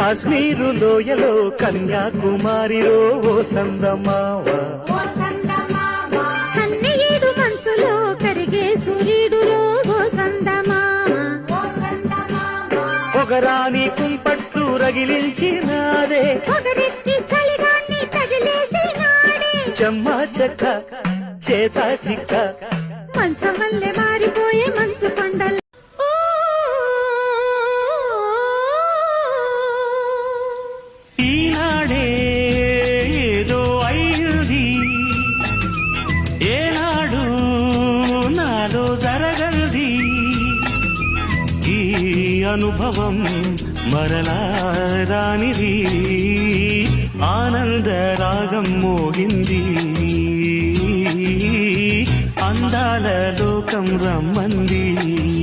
కాశ్మీరు లోయలో కన్యాకుమారిలో ఓ సందమావ కన్నయ్యేడు మంచులో కరిగే సూర్యుడులో ఓ సందమామ పొగరాని కుంపట్టు రగిలించినాదే పొగరెత్తి చలిగాన్ని తగిలేసినాడే చెమ్మా చెక్క చేత చిక్క మంచం వల్లే మారిపోయే మంచు కొండలు ఈనాడే ఏదో అయ్యుది ఏనాడు నాలో జరగది ఈ అనుభవం మరలా రానిది ఆనంద రాగం మోగింది అందాల లోకం రమ్మంది